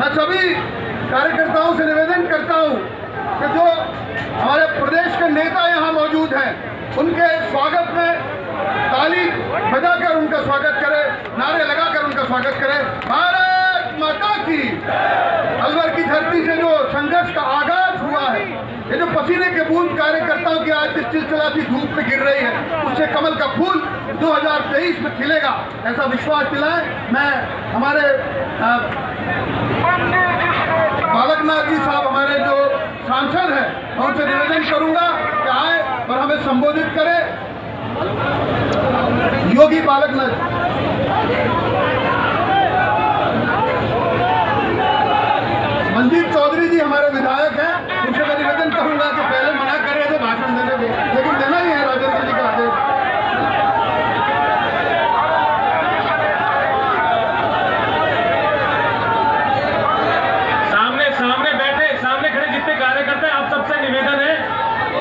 मैं सभी कार्यकर्ताओं से निवेदन करता हूं कि जो हमारे प्रदेश के नेता यहां मौजूद हैं उनके स्वागत में ताली बजाकर उनका स्वागत करें, नारे लगाकर उनका स्वागत करें। भारत माता की। अलवर की धरती से जो संघर्ष का आगाज हुआ है, ये जो पसीने के बूंद कार्यकर्ताओं की आज इस चिलचिलाती धूप में गिर रही है, उससे कमल का फूल 2023 में खिलेगा, ऐसा विश्वास दिलाएं। मैं हमारे बालकनाथ जी साहब, हमारे जो सांसद हैं, मैं उनसे निवेदन करूंगा कि आए और हमें संबोधित करें। योगी बालकनाथ, मंजीत चौधरी जी हमारे विधायक हैं, उनसे मैं निवेदन करूंगा कि पहले मना कर रहे थे भाषण देने को, लेकिन देना ही है राजेंद्र जी का आदेश। सामने बैठे, सामने खड़े जितने कार्यकर्ता हैं, आप सबसे निवेदन है,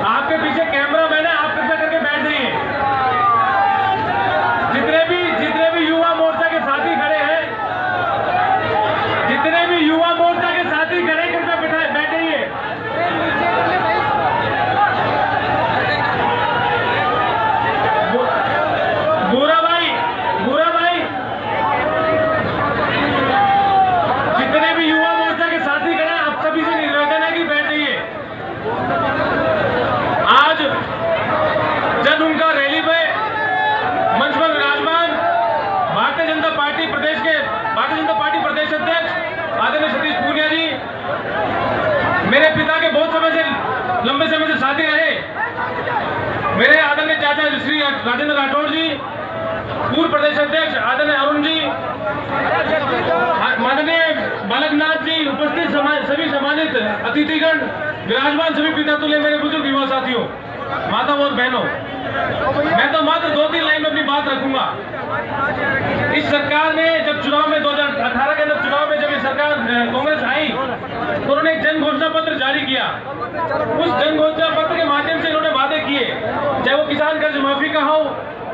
आपके पीछे कैमरा मैन है, आप कृपया करके बैठ जाइए। जितने भी युवा मोर्चा के साथी खड़े हैं, जितने भी युवा मोर्चा के साथी खड़े, कृपया बैठ जाइए। बुरा भाई, जितने भी युवा मोर्चा के साथी खड़े हैं, आप सभी से निवेदन है कि बैठ जाइए। आज जब उनका रैली पे मंच पर विराजमान भारतीय जनता पार्टी प्रदेश अध्यक्ष आदरणीय सतीश पूनिया जी, मेरे पिता के बहुत लंबे समय से साथी रहे, मेरे आदरणीय चाचा श्री राजेंद्र राठौड़ जी, पूर्व प्रदेश अध्यक्ष आदरणीय अरुण जी, माननीय बालकनाथ जी, उपस्थित सभी सम्मानित अतिथिगण, विराजमान सभी पिता तुल्य मेरे बुजुर्ग युवा साथियों, माताओं और बहनों, मैं तो मात्र 2-3 लाइन में अपनी बात रखूंगा। इस सरकार ने जब चुनाव में 2018 के अंदर चुनाव में जब ये सरकार कांग्रेस आई तो उन्होंने एक जन घोषणा पत्र जारी किया। उस जन घोषणा पत्र के माध्यम से इन्होंने वादे किए, चाहे वो किसान कर्ज माफी का हो,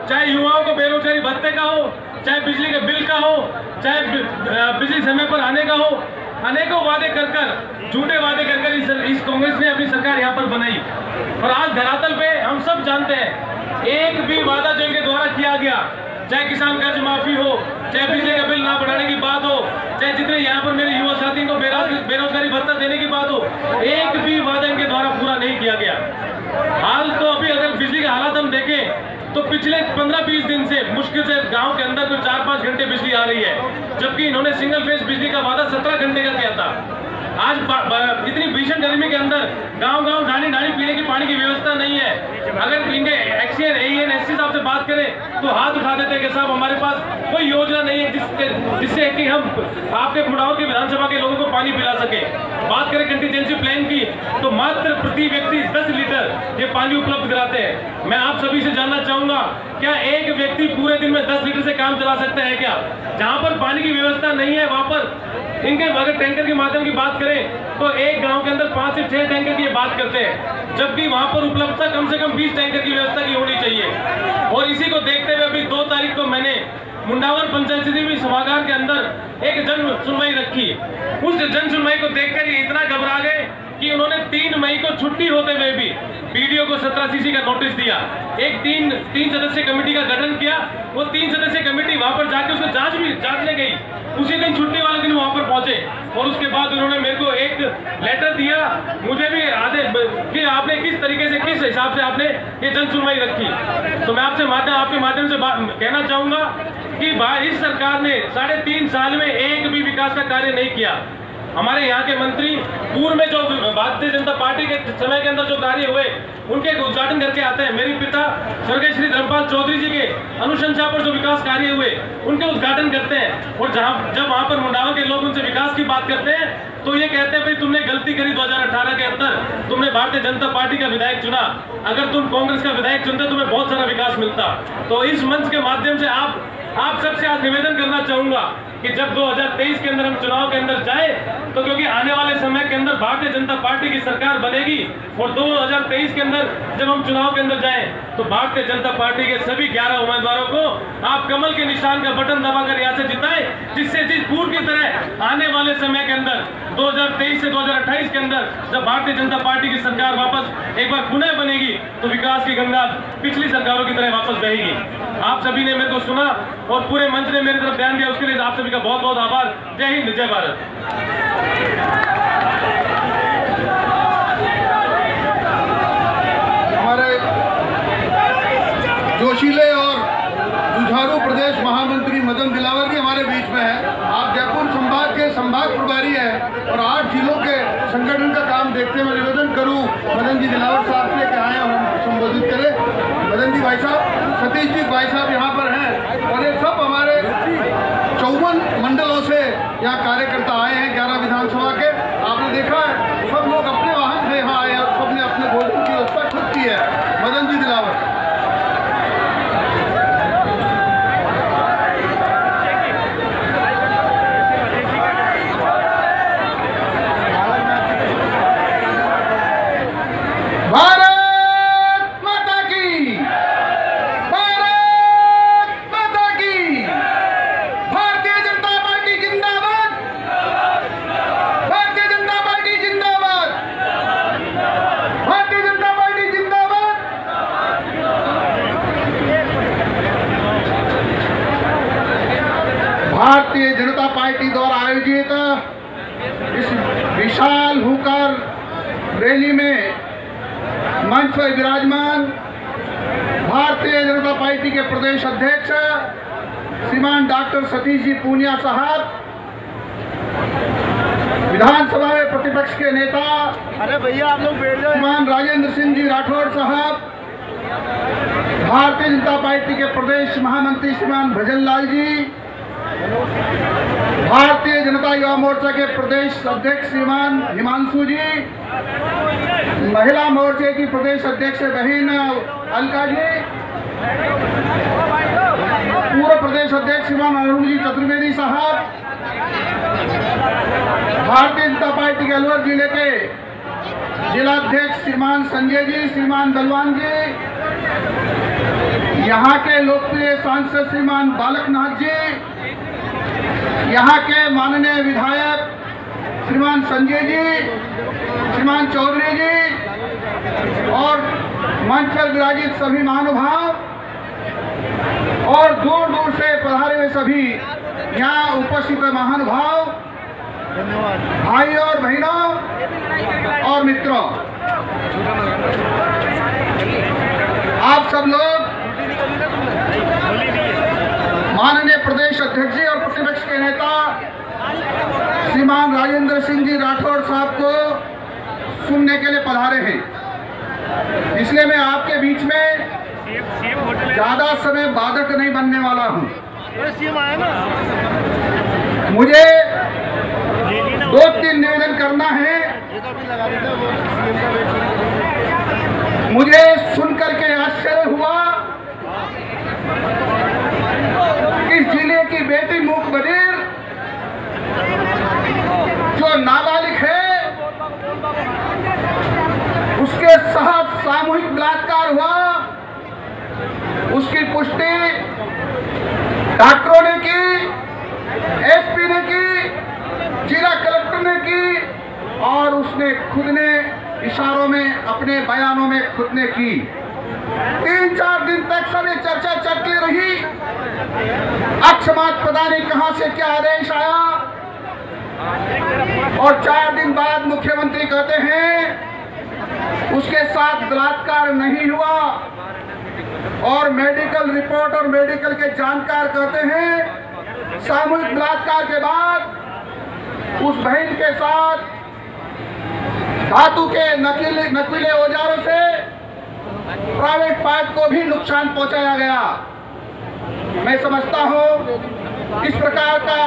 चाहे युवाओं को बेरोजगारी भत्ते का हो, चाहे बिजली के बिल का हो, चाहे बिजली समय पर आने का हो, अनेकों वादे कर झूठे वादे कर इस कांग्रेस ने अपनी सरकार यहाँ पर बनाई। और आज धरातल पे हम सब जानते हैं, एक भी वादा जो इनके द्वारा किया गया, चाहे किसान कर्ज माफी हो, चाहे बिजली का बिल ना बढ़ाने की बात हो, चाहे जितने यहाँ पर मेरे युवा साथी को बेरोजगारी भत्ता देने की बात हो, एक भी वादा इनके द्वारा पूरा नहीं किया गया। हाल तो अभी अगर बिजली के हालात हम देखें तो पिछले 15-20 दिन से मुश्किल से गांव के अंदर कोई 4-5 घंटे बिजली आ रही है, जबकि इन्होंने सिंगल फेज बिजली का वादा 17 घंटे का किया था। आज इतनी भीषण गर्मी के अंदर गांव ढाणी पीने की पानी की व्यवस्था नहीं है। अगर इनके एक्सीएन एईएन एससी साहब से बात करें तो हाथ उठा देते हैं कि साहब हमारे पास कोई योजना नहीं है जिससे कि हम आपके मुडावर के विधानसभा के लोगों को पानी पिला सके। बात करें कंटीजेंसी प्लान की तो मात्र प्रति व्यक्ति 10 लीटर ये पानी उपलब्ध कराते हैं। मैं आप सभी से जानना चाहूंगा, क्या एक व्यक्ति पूरे दिन में 10 लीटर से काम चला सकता है क्या? जहां पर पानी की व्यवस्था नहीं है वहां पर इनके अगर टैंकर के माध्यम की बात करें तो एक गांव के अंदर 5 से 6 टैंकर की बात करते हैं, जबकि वहां पर उपलब्धता कम से कम 20 टैंकर की व्यवस्था की होनी चाहिए। और इसी को देखते हुए अभी 2 तारीख को मैंने मुंडावर पंचायत समिति सभागार के अंदर एक जन सुनवाई रखी। उस जन सुनवाई को देखकर ये इतना घबरा गए कि उन्होंने 3 मई को छुट्टी होते हुए भी बीडीओ को 17 सीसी का नोटिस दिया। एक 3 सदस्यीय कमेटी का गठन किया। वो 3 सदस्यीय कमेटी वहां पर जाके उसको जांचने गई। उसी दिन छुट्टी वाले दिन वहां पर पहुंचे और उसके बाद उन्होंने मेरे को एक लेटर दिया, मुझे भी आदेश कि आपने किस तरीके से किस हिसाब से आपने ये जन सुनवाई रखी। तो मैं आपके माध्यम से कहना चाहूंगा कि इस सरकार ने 3.5 साल में एक भी विकास का कार्य नहीं किया। हमारे यहाँ के मंत्री पूर्व में जो भारतीय जनता पार्टी के समय के अंदर जो कार्य हुए उनके उद्घाटन करके आते हैं। मेरे पिता स्वर्गीय श्री धर्मपाल चौधरी जी के अनुशंसा पर जो विकास कार्य हुए उनके उद्घाटन करते हैं। और जब वहाँ पर मुंडावा के लोग उनसे विकास की बात करते हैं तो ये कहते हैं भाई तुमने गलती करी 2018 के अंदर, तुमने भारतीय जनता पार्टी का विधायक चुना, अगर तुम कांग्रेस का विधायक चुनते तुम्हें बहुत सारा विकास मिलता। तो इस मंच के माध्यम से आप सबसे आज निवेदन करना चाहूंगा कि जब 2023 के अंदर हम चुनाव के अंदर जाए तो क्योंकि आने वाले समय के अंदर भारतीय जनता पार्टी की सरकार बनेगी और 2023 के अंदर जब हम चुनाव के अंदर जाएं तो भारतीय जनता पार्टी के सभी 11 उम्मीदवारों को आप कमल के निशान का बटन दबाकर यहाँ से जिताएं, जिससे जिस पूर्व की तरह आने वाले समय के अंदर 2023 से 2028 के अंदर जब भारतीय जनता पार्टी की सरकार वापस एक बार पुनः बनेगी तो विकास की गंगा पिछली सरकारों की तरह वापस बहेगी। आप सभी ने मेरे को सुना और पूरे मंच ने मेरी तरफ ध्यान दिया, उसके लिए आप सभी का बहुत बहुत आभार। जय हिंद, जय भारत। हमारे जोशीले और जुझारू प्रदेश महामंत्री मदन दिलावर जी हमारे बीच में है। आप जयपुर संभाग के संभाग प्रभारी हैं और 8 जिलों के संगठन का काम देखते हुए निवेदन करूं मदन जी दिलावर साहब से कि आए और हम संबोधित करें। मदन जी भाई साहब, सतीश जी भाई साहब यहाँ पर हैं और ये सब हमारे 54 मंडलों से यहाँ कार्यकर्ता आए हैं 11 विधानसभा के। आपने देखा है सब लोग अपने वाहन से यहाँ आए और सबने अपने भोजन की व्यवस्था खुद की है। मदन जी दिलावर। भारत माता की, भारत माता की, भारतीय जनता पार्टी जिंदाबाद, भारतीय जनता पार्टी जिंदाबाद, भारतीय जनता पार्टी जिंदाबाद। भारतीय जनता पार्टी द्वारा आयोजित इस विशाल हुकार रैली में मंच पर विराजमान भारतीय जनता पार्टी के प्रदेश अध्यक्ष श्रीमान डॉक्टर सतीश जी पूनिया साहब, विधानसभा में प्रतिपक्ष के नेता अरे भैया आप लोग बैठ जाओ। श्रीमान राजेंद्र सिंह जी राठौड़ साहब, भारतीय जनता पार्टी के प्रदेश महामंत्री श्रीमान भजन लाल जी, भारतीय जनता युवा मोर्चा के प्रदेश अध्यक्ष श्रीमान हिमांशु जी, महिला मोर्चे की प्रदेश अध्यक्ष बहन अलका जी, पूर्व प्रदेश अध्यक्ष श्रीमान अरुण जी चतुर्वेदी साहब, भारतीय जनता पार्टी के अलवर जिले के जिलाध्यक्ष श्रीमान संजय जी, श्रीमान बलवान जी, यहाँ के लोकप्रिय सांसद श्रीमान बालकनाथ जी, यहाँ के माननीय विधायक श्रीमान संजय जी, श्रीमान चौधरी जी और मंच पर विराजित सभी महानुभाव और दूर दूर से पधारे हुए सभी यहाँ उपस्थित महानुभाव, भाइयों और बहनों और मित्रों, आप सब लोग माननीय प्रदेश अध्यक्ष जी और प्रतिपक्ष के नेता श्रीमान राजेंद्र सिंह जी राठौड़ साहब को सुनने के लिए पधारे हैं। इसलिए मैं आपके बीच में ज्यादा समय बाधक नहीं बनने वाला हूं। मुझे 2-3 निवेदन करना है। मुझे सुनकर के आश्चर्य हुआ कि जिले की बेटी मूक बधिर जो नाबालिग है उसके साथ सामूहिक बलात्कार हुआ, उसकी पुष्टि डॉक्टरों ने की, एसपी ने की, जिला कलेक्टर ने की और उसने खुद ने इशारों में अपने बयानों में खुद ने की। 3-4 दिन तक सब ये चर्चा चलती रही। अक्षमात पता नहीं कहां से क्या आदेश आया और 4 दिन बाद मुख्यमंत्री कहते हैं उसके साथ बलात्कार नहीं हुआ और मेडिकल रिपोर्ट और मेडिकल के जानकार कहते हैं सामूहिक बलात्कार के बाद उस बहन के साथ धातु के नकीले औजारों से प्राइवेट पार्ट को भी नुकसान पहुंचाया गया। मैं समझता हूं इस प्रकार का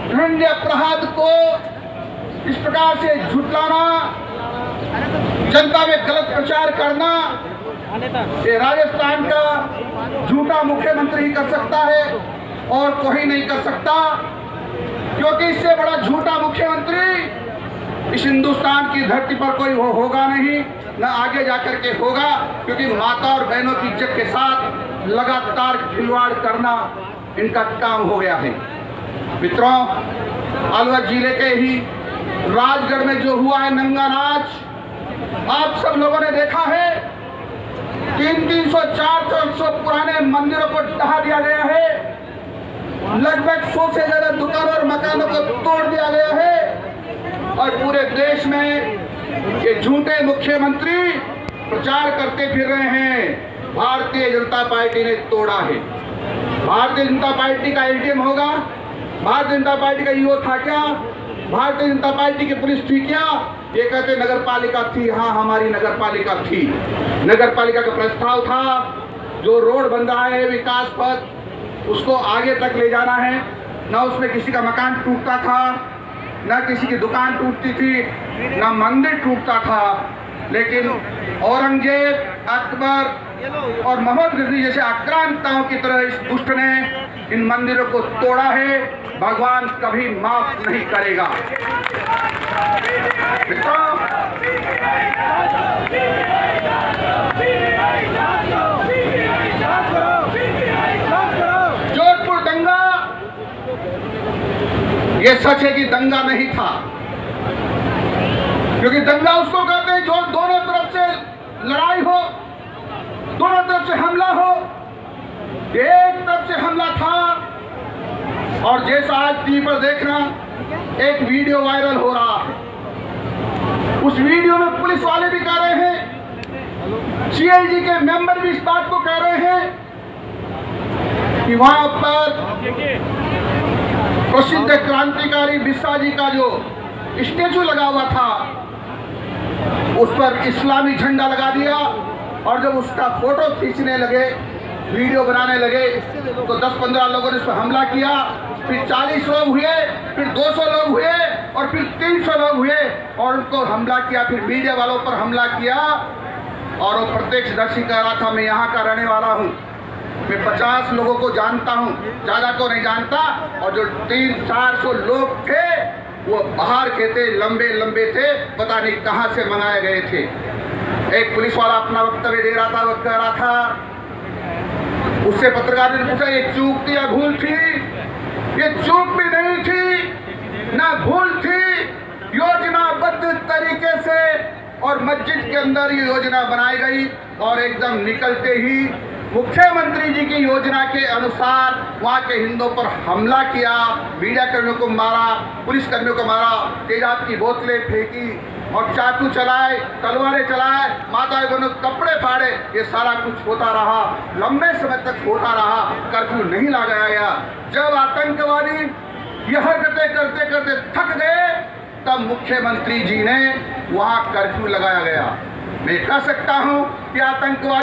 घृण्य अपराध को इस प्रकार से झुठलाना, जनता में गलत प्रचार करना, ये राजस्थान का झूठा मुख्यमंत्री ही कर सकता है और कोई नहीं कर सकता, क्योंकि इससे बड़ा झूठा मुख्यमंत्री इस हिंदुस्तान की धरती पर कोई होगा नहीं, न आगे जाकर के होगा, क्योंकि माता और बहनों की इज्जत के साथ लगातार खिलवाड़ करना इनका काम हो गया है। मित्रों, अलवर जिले के ही राजगढ़ में जो हुआ है नंगा नाच, आप सब लोगों ने देखा है। 300-400 पुराने मंदिरों को ढहा दिया गया है, लगभग 100 से ज्यादा दुकानों और मकानों को तोड़ दिया गया है, और पूरे देश में ये झूठे मुख्यमंत्री प्रचार करते फिर रहे हैं भारतीय जनता पार्टी ने तोड़ा है। भारतीय जनता पार्टी का एटीएम होगा, भारतीय जनता पार्टी का ईओ था क्या, भारतीय जनता पार्टी की पुलिस थी क्या? ये कहते नगर पालिका थी। हाँ, हमारी नगर पालिका थी। नगर पालिका का प्रस्ताव था, जो रोड बन रहा है विकास पथ, उसको आगे तक ले जाना है। न उसमें किसी का मकान टूटता था, न किसी की दुकान टूटती थी, न मंदिर टूटता था, लेकिन औरंगजेब, अकबर और मोहम्मद गजनी जैसे आक्रांताओं की तरह इस दुष्ट ने इन मंदिरों को तोड़ा है। भगवान कभी माफ नहीं करेगा। जोधपुर दंगा, ये सच है कि दंगा नहीं था, क्योंकि दंगा उसको कहते हैं जो दोनों तरफ से लड़ाई हो, दोनों तरफ से हमला हो। एक तरफ से हमला था, और जैसा आज टीवी पर देखना एक वीडियो वायरल हो रहा है, उस वीडियो में पुलिस वाले भी कह रहे हैं, सीआईडी के मेंबर भी इस बात को कह रहे हैं कि वहां पर प्रसिद्ध क्रांतिकारी बिरसा जी का जो स्टेचू लगा हुआ था, उस पर इस्लामी झंडा लगा दिया, और जब उसका फोटो खींचने लगे, वीडियो बनाने लगे, तो 10-15 लोगों ने उस पर हमला किया। फिर 40 लोग हुए, फिर 200 लोग हुए, और फिर 300 लोग हुए, और उनको हमला किया। फिर मीडिया वालों पर हमला किया, और वो प्रत्यक्षदर्शी कह रहा था मैं यहाँ का रहने वाला हूँ, मैं 50 लोगों को जानता हूँ, ज़्यादा को नहीं जानता। और जो 300-400 लोग थे वो बाहर के थे, लंबे लंबे थे, पता नहीं कहाँ से मंगाए गए थे। एक पुलिस वाला अपना वक्तव्य दे रहा था, वो कह रहा था, उससे पत्रकार ने पूछा ये चूक थी या भूल थी? ये चूक भी नहीं थी ना भूल थी, योजनाबद्ध तरीके से और मस्जिद के अंदर ये योजना बनाई गई, और एकदम निकलते ही मुख्यमंत्री जी की योजना के अनुसार वहाँ के हिंदुओं पर हमला किया, मीडिया कर्मियों को मारा, पुलिस कर्मियों को मारा, तेजाब की बोतलें फेंकी और चाकू चलाए, तलवारें चलाए, माताएं बहनों कपड़े फाड़े। ये सारा कुछ होता रहा, लंबे समय तक होता रहा, कर्फ्यू नहीं लगाया गया। जब आतंकवादी ये हरकतें करते करते थक गए, तब मुख्यमंत्री जी ने वहाँ कर्फ्यू लगाया गया। मैं कह सकता हूँ कि आतंकवादी